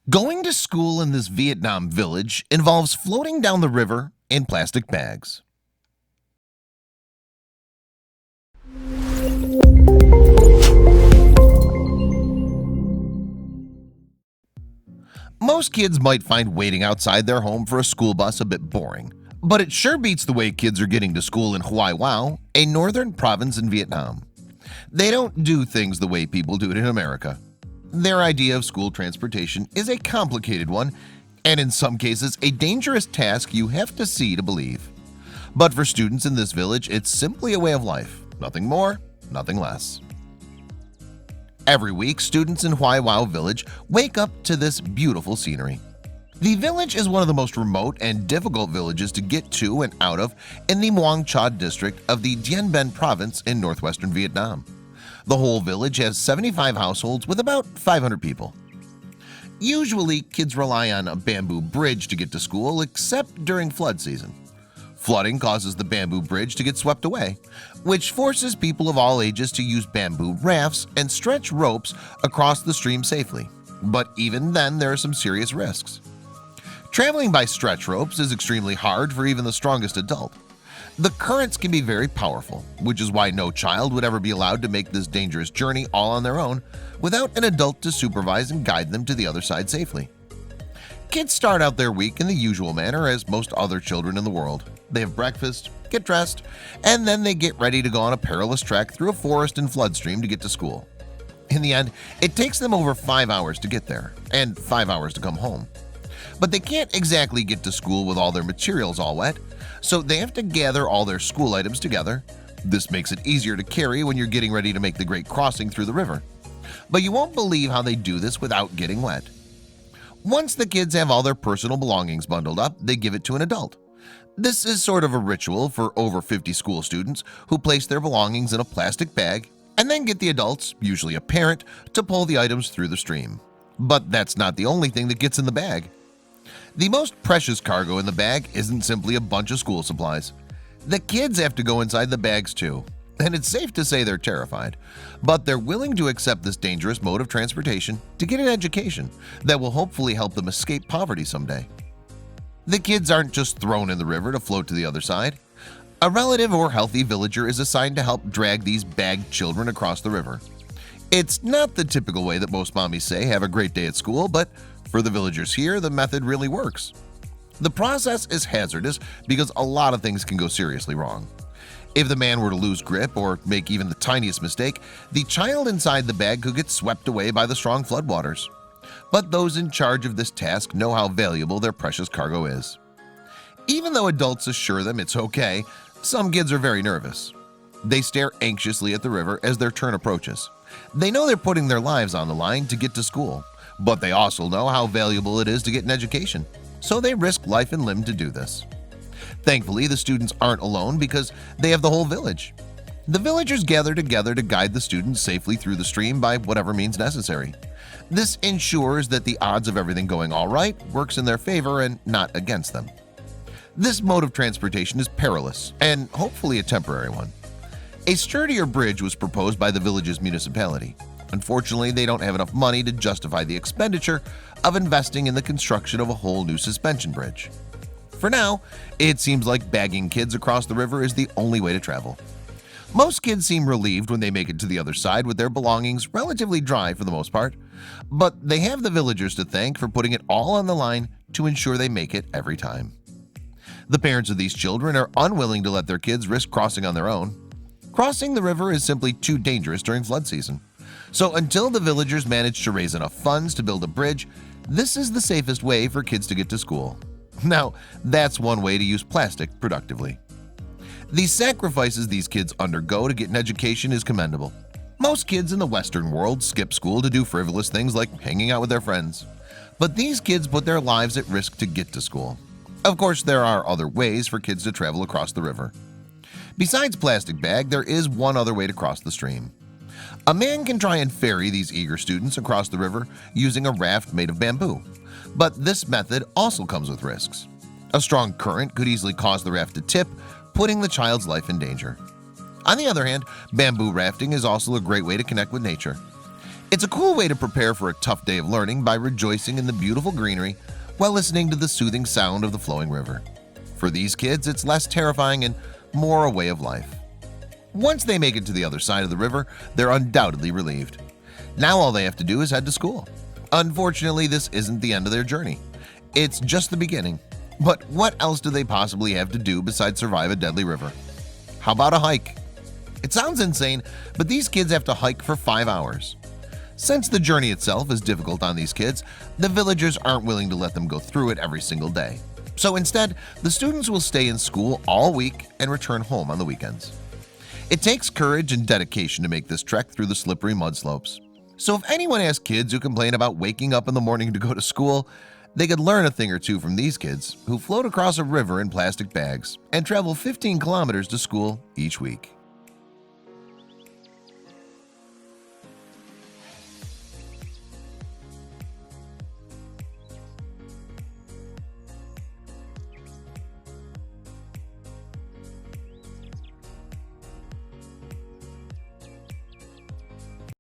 Going to school in this Vietnam village involves floating down the river in plastic bags. Most kids might find waiting outside their home for a school bus a bit boring, but it sure beats the way kids are getting to school in Huoi Hua, a northern province in Vietnam. They don't do things the way people do it in America. Their idea of school transportation is a complicated one, and in some cases a dangerous task you have to see to believe. But for students in this village, it's simply a way of life, nothing more, nothing less. Every week, students in Huoi Hua village wake up to this beautiful scenery. The village is one of the most remote and difficult villages to get to and out of in the Muang Chau district of the Dien Bien province in northwestern Vietnam. The whole village has 75 households with about 500 people. Usually, kids rely on a bamboo bridge to get to school, except during flood season. Flooding causes the bamboo bridge to get swept away, which forces people of all ages to use bamboo rafts and stretch ropes across the stream safely. But even then, there are some serious risks. Traveling by stretch ropes is extremely hard for even the strongest adult. The currents can be very powerful, which is why no child would ever be allowed to make this dangerous journey all on their own without an adult to supervise and guide them to the other side safely. Kids start out their week in the usual manner as most other children in the world. They have breakfast, get dressed, and then they get ready to go on a perilous trek through a forest and flood stream to get to school. In the end, it takes them over 5 hours to get there and 5 hours to come home. But they can't exactly get to school with all their materials all wet, so they have to gather all their school items together. This makes it easier to carry when you're getting ready to make the great crossing through the river. But you won't believe how they do this without getting wet. Once the kids have all their personal belongings bundled up, they give it to an adult. This is sort of a ritual for over 50 school students who place their belongings in a plastic bag and then get the adults, usually a parent, to pull the items through the stream. But that's not the only thing that gets in the bag. The most precious cargo in the bag isn't simply a bunch of school supplies. The kids have to go inside the bags too, and it's safe to say they're terrified, but they're willing to accept this dangerous mode of transportation to get an education that will hopefully help them escape poverty someday. The kids aren't just thrown in the river to float to the other side. A relative or healthy villager is assigned to help drag these bagged children across the river. It's not the typical way that most mommies say have a great day at school, but for the villagers here, the method really works. The process is hazardous because a lot of things can go seriously wrong. If the man were to lose grip or make even the tiniest mistake, the child inside the bag could get swept away by the strong floodwaters. But those in charge of this task know how valuable their precious cargo is. Even though adults assure them it's okay, some kids are very nervous. They stare anxiously at the river as their turn approaches. They know they're putting their lives on the line to get to school, but they also know how valuable it is to get an education, so they risk life and limb to do this. Thankfully, the students aren't alone because they have the whole village. The villagers gather together to guide the students safely through the stream by whatever means necessary. This ensures that the odds of everything going all right works in their favor and not against them. This mode of transportation is perilous and hopefully a temporary one. A sturdier bridge was proposed by the village's municipality. Unfortunately, they don't have enough money to justify the expenditure of investing in the construction of a whole new suspension bridge. For now, it seems like bagging kids across the river is the only way to travel. Most kids seem relieved when they make it to the other side with their belongings relatively dry for the most part, but they have the villagers to thank for putting it all on the line to ensure they make it every time. The parents of these children are unwilling to let their kids risk crossing on their own. Crossing the river is simply too dangerous during flood season. So until the villagers manage to raise enough funds to build a bridge, this is the safest way for kids to get to school. Now, that's one way to use plastic productively. The sacrifices these kids undergo to get an education is commendable. Most kids in the Western world skip school to do frivolous things like hanging out with their friends. But these kids put their lives at risk to get to school. Of course, there are other ways for kids to travel across the river. Besides plastic bag, there is one other way to cross the stream. A man can try and ferry these eager students across the river using a raft made of bamboo. But this method also comes with risks. A strong current could easily cause the raft to tip, putting the child's life in danger. On the other hand, bamboo rafting is also a great way to connect with nature. It's a cool way to prepare for a tough day of learning by rejoicing in the beautiful greenery while listening to the soothing sound of the flowing river. For these kids, it's less terrifying and more a way of life. Once they make it to the other side of the river, they're undoubtedly relieved. Now all they have to do is head to school. Unfortunately, this isn't the end of their journey. It's just the beginning. But what else do they possibly have to do besides survive a deadly river? How about a hike? It sounds insane, but these kids have to hike for 5 hours. Since the journey itself is difficult on these kids, the villagers aren't willing to let them go through it every single day. So instead, the students will stay in school all week and return home on the weekends. It takes courage and dedication to make this trek through the slippery mud slopes. So if anyone has kids who complain about waking up in the morning to go to school, they could learn a thing or two from these kids who float across a river in plastic bags and travel 15 kilometers to school each week.